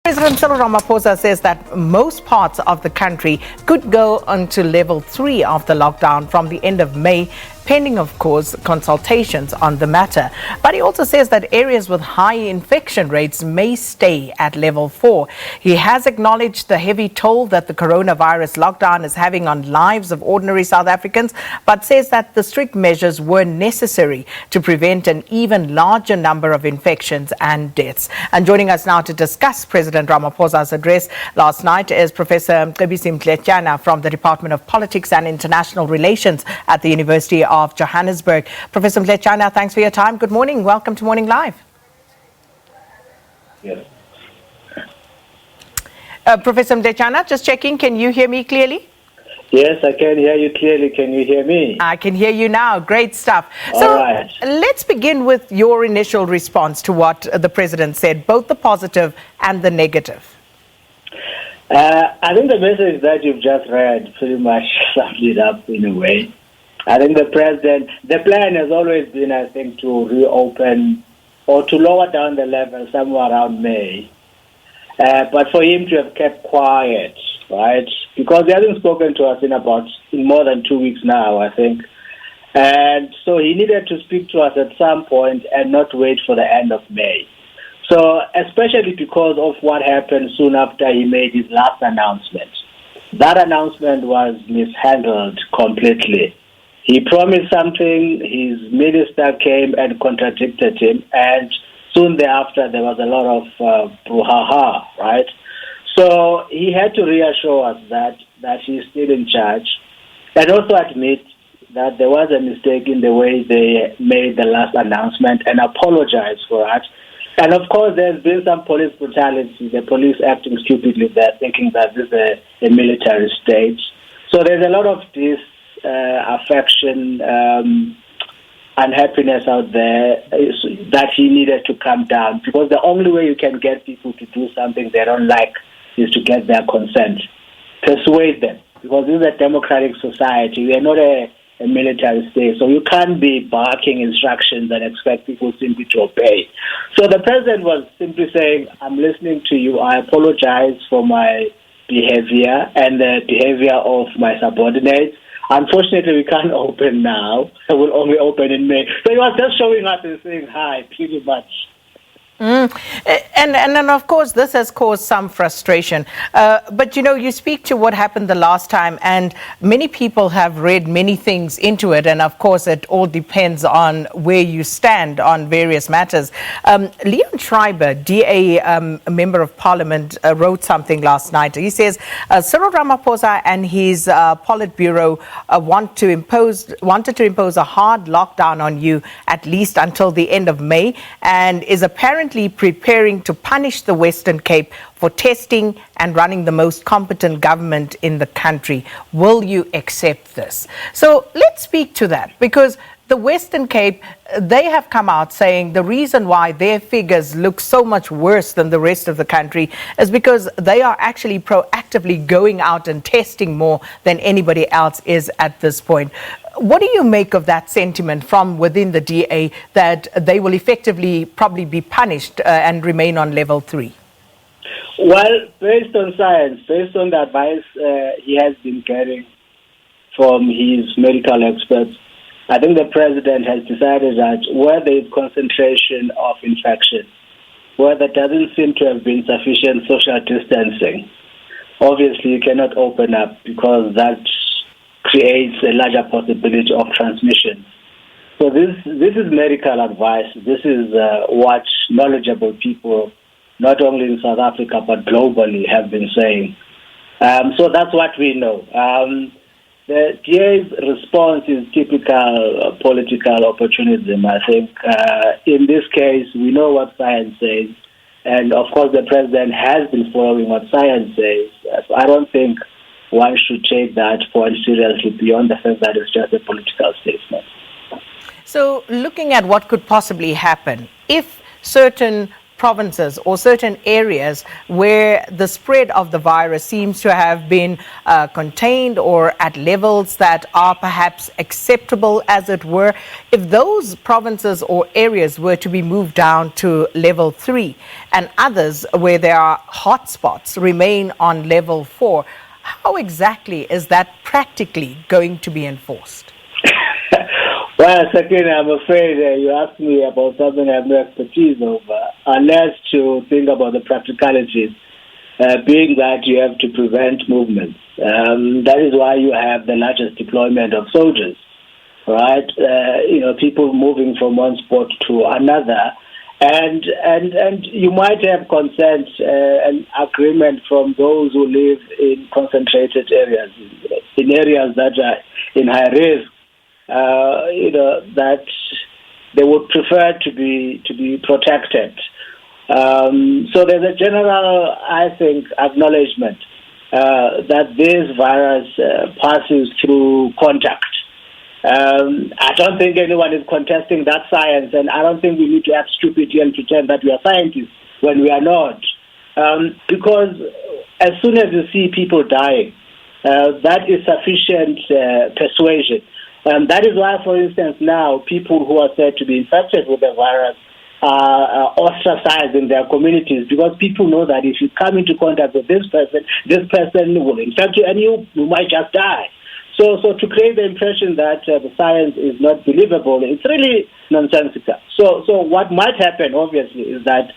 President Cyril Ramaphosa says that most parts of the country could go onto level 3 of the lockdown from the end of May, pending, of course, consultations on the matter. But he also says that areas with high infection rates may stay at level 4. He has acknowledged the heavy toll that the coronavirus lockdown is having on lives of ordinary South Africans, but says that the strict measures were necessary to prevent an even larger number of infections and deaths. And joining us now to discuss President Ramaphosa's address last night is Professor Mcebisi Ndletyana from the Department of Politics and International Relations at the University of Johannesburg. Professor Ndletyana, thanks for your time. Good morning. Welcome to Morning Live. Yes. Professor Ndletyana, just checking, can you hear me clearly? Yes, I can hear you clearly. Can you hear me? I can hear you now. Great stuff. All right. Let's begin with your initial response to what the President said, both the positive and the negative. I think the message that you've just read pretty much sums it up in a way. I think the plan has always been, I think, to reopen or to lower down the level somewhere around May. But for him to have kept quiet, right? Because he hasn't spoken to us in more than 2 weeks now, I think. And so he needed to speak to us at some point and not wait for the end of May. So especially because of what happened soon after he made his last announcement. That announcement was mishandled completely. He promised something, his minister came and contradicted him, and soon thereafter there was a lot of brouhaha, right? So he had to reassure us that he's still in charge, and also admit that there was a mistake in the way they made the last announcement and apologize for that. And of course, there's been some police brutality, the police acting stupidly there, thinking that this is a military state. So there's a lot of this affection, unhappiness out there that he needed to calm down, because the only way you can get people to do something they don't like is to get their consent. Persuade them, because this is a democratic society. We are not a military state, so you can't be barking instructions and expect people simply to obey. So the president was simply saying, I'm listening to you, I apologize for my behavior and the behavior of my subordinates. Unfortunately, we can't open now. We'll only open in May. So he was just showing us and saying hi, pretty much. And then, of course, this has caused some frustration. But, you know, you speak to what happened the last time, and many people have read many things into it. And, of course, it all depends on where you stand on various matters. Leon Schreiber, DA Member of Parliament, wrote something last night. He says, Cyril Ramaphosa and his Politburo wanted to impose a hard lockdown on you, at least until the end of May, and is apparently preparing to punish the Western Cape for testing and running the most competent government in the country. Will you accept this? So let's speak to that, because the Western Cape, they have come out saying the reason why their figures look so much worse than the rest of the country is because they are actually proactively going out and testing more than anybody else is at this point. What do you make of that sentiment from within the DA that they will effectively probably be punished and remain on level 3? Well, based on science, based on the advice he has been getting from his medical experts, I think the president has decided that where there is concentration of infection, where there doesn't seem to have been sufficient social distancing, obviously you cannot open up, because that creates a larger possibility of transmission. So this is medical advice. This is what knowledgeable people, not only in South Africa but globally, have been saying. So that's what we know. The DA's response is typical political opportunism. I think in this case, we know what science says. And of course, the president has been following what science says. So I don't think one should take that point seriously beyond the fact that it's just a political statement. So looking at what could possibly happen, if certain provinces or certain areas where the spread of the virus seems to have been contained or at levels that are perhaps acceptable, as it were, if those provinces or areas were to be moved down to level 3 and others where there are hotspots remain on level 4, how exactly is that practically going to be enforced? Well, Sakina, I'm afraid you asked me about something I have no expertise over, unless to think about the practicalities, being that you have to prevent movements. That is why you have the largest deployment of soldiers, right? People moving from one spot to another. And you might have consent and agreement from those who live in concentrated areas, in areas that are in high risk, that they would prefer to be protected. So there's a general, I think, acknowledgement that this virus passes through contact. I don't think anyone is contesting that science, and I don't think we need to act stupidly and pretend that we are scientists when we are not. Because as soon as you see people dying, that is sufficient persuasion. That is why, for instance, now people who are said to be infected with the virus are ostracized in their communities, because people know that if you come into contact with this person will infect you and you might just die. So to create the impression that the science is not believable, it's really nonsensical. So what might happen, obviously, is that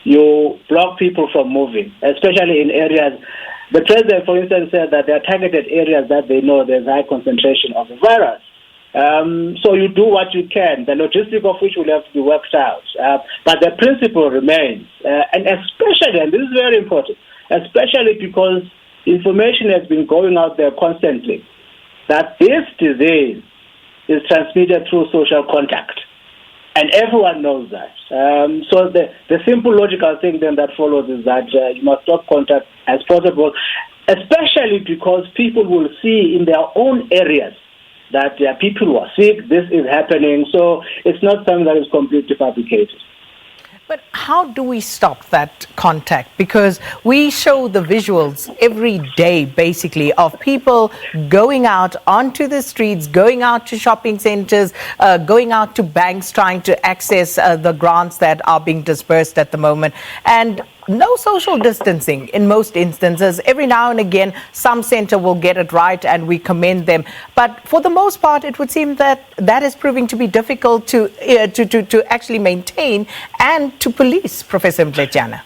you block people from moving, especially in areas. The president, for instance, said that there are targeted areas that they know there's high concentration of the virus. So you do what you can, the logistics of which will have to be worked out. But the principle remains, and especially, and this is very important, especially because information has been going out there constantly, that this disease is transmitted through social contact. And everyone knows that. So the simple logical thing then that follows is that you must stop contact as possible, especially because people will see in their own areas that there are people who are sick, this is happening. So it's not something that is completely fabricated. But how do we stop that contact? Because we show the visuals every day, basically, of people going out onto the streets, going out to shopping centers, going out to banks, trying to access the grants that are being dispersed at the moment. And no social distancing in most instances. Every now and again, some center will get it right and we commend them. But for the most part, it would seem that that is proving to be difficult to actually maintain and to police, Professor Ndletyana.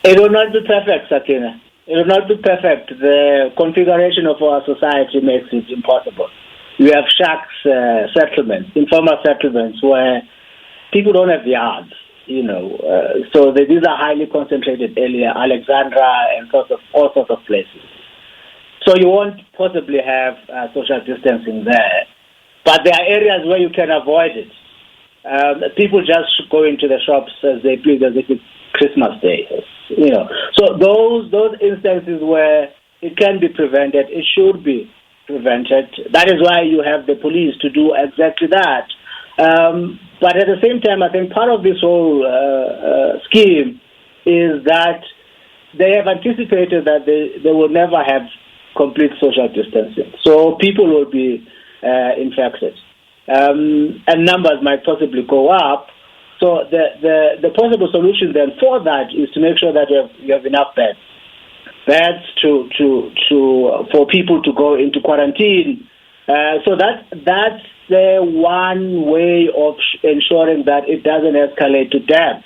It will not be perfect, Sakina. It will not be perfect. The configuration of our society makes it impossible. We have shacks, settlements, informal settlements where people don't have yards. So these are highly concentrated areas, Alexandra and all sorts of places. So you won't possibly have social distancing there. But there are areas where you can avoid it. People just go into the shops as they please, as if it's Christmas Day. So those instances where it can be prevented, it should be prevented. That is why you have the police to do exactly that. But at the same time, I think part of this whole scheme is that they have anticipated that they will never have complete social distancing. So people will be infected. And numbers might possibly go up. So the possible solution then for that is to make sure that you have enough beds for people to go into quarantine. So that's the one way of ensuring that it doesn't escalate to death.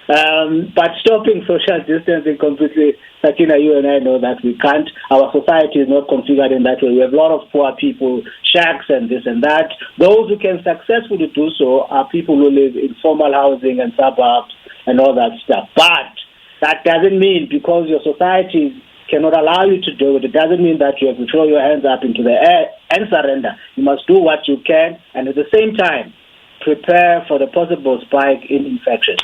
But stopping social distancing completely, Sakina, you and I know that we can't. Our society is not configured in that way. We have a lot of poor people, shacks and this and that. Those who can successfully do so are people who live in formal housing and suburbs and all that stuff. But that doesn't mean, because your society cannot allow you to do it, it doesn't mean that you have to throw your hands up into the air and surrender. You must do what you can, and at the same time, prepare for the possible spike in infections.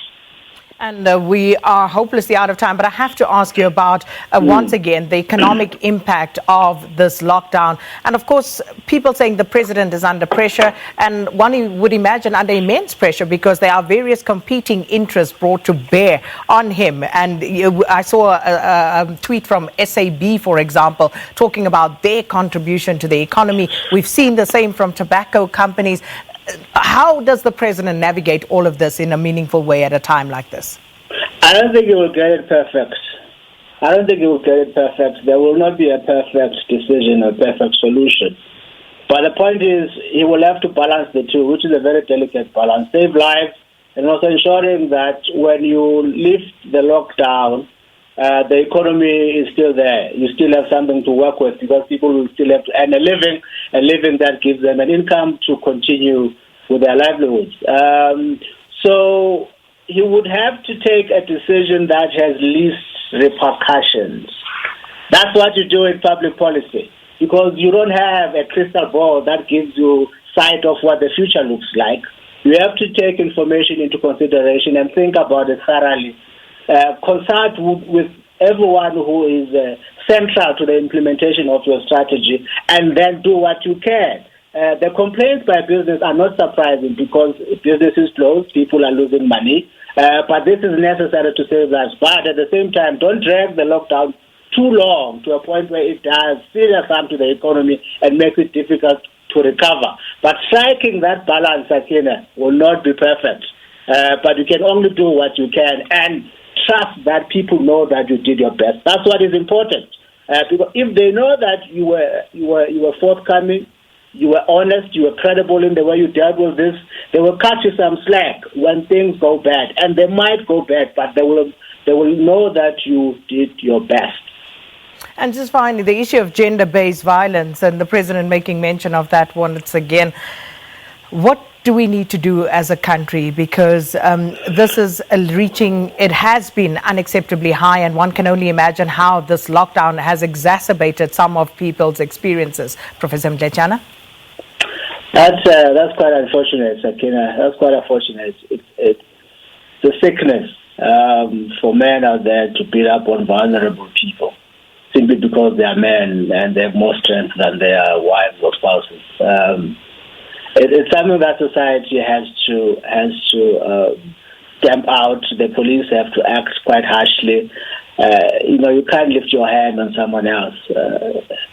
And we are hopelessly out of time, but I have to ask you about, once again, the economic impact of this lockdown. And of course, people saying the president is under pressure, and one would imagine under immense pressure because there are various competing interests brought to bear on him. And I saw a tweet from SABC, for example, talking about their contribution to the economy. We've seen the same from tobacco companies. How does the president navigate all of this in a meaningful way at a time like this? I don't think he will get it perfect. There will not be a perfect decision or perfect solution. But the point is, he will have to balance the two, which is a very delicate balance. Save lives and also ensuring that when you lift the lockdown, the economy is still there. You still have something to work with because people will still have to earn a living that gives them an income to continue with their livelihoods. So he would have to take a decision that has least repercussions. That's what you do in public policy because you don't have a crystal ball that gives you sight of what the future looks like. You have to take information into consideration and think about it thoroughly. Consult with everyone who is central to the implementation of your strategy and then do what you can. The complaints by business are not surprising because business is closed, people are losing money, but this is necessary to save lives. But at the same time, don't drag the lockdown too long to a point where it does serious harm to the economy and makes it difficult to recover. But striking that balance, Sakina, will not be perfect. But you can only do what you can and trust that people know that you did your best. That's what is important. Because if they know that you were forthcoming, you were honest, you were credible in the way you dealt with this, they will cut you some slack when things go bad. And they might go bad, but they will know that you did your best. And just finally, the issue of gender-based violence, and the president making mention of that once again. What do we need to do as a country? Because this is it has been unacceptably high, and one can only imagine how this lockdown has exacerbated some of people's experiences. Professor Ndletyana? That's quite unfortunate, Sakina. That's quite unfortunate. It's a sickness for men out there to beat up on vulnerable people simply because they are men and they have more strength than their wives or spouses. It's something that society has to stamp out. The police have to act quite harshly. You can't lift your hand on someone else.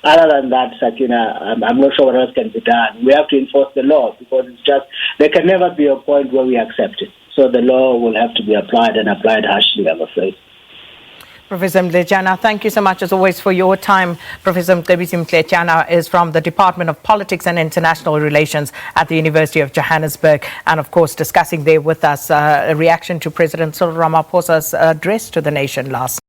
Other than that, Sakina, I'm not sure what else can be done. We have to enforce the law because there can never be a point where we accept it. So the law will have to be applied and applied harshly, I'm afraid. Professor Ndletyana, thank you so much as always for your time. Professor Mcebisi is from the Department of Politics and International Relations at the University of Johannesburg, and of course discussing there with us a reaction to President Cyril Ramaphosa's address to the nation last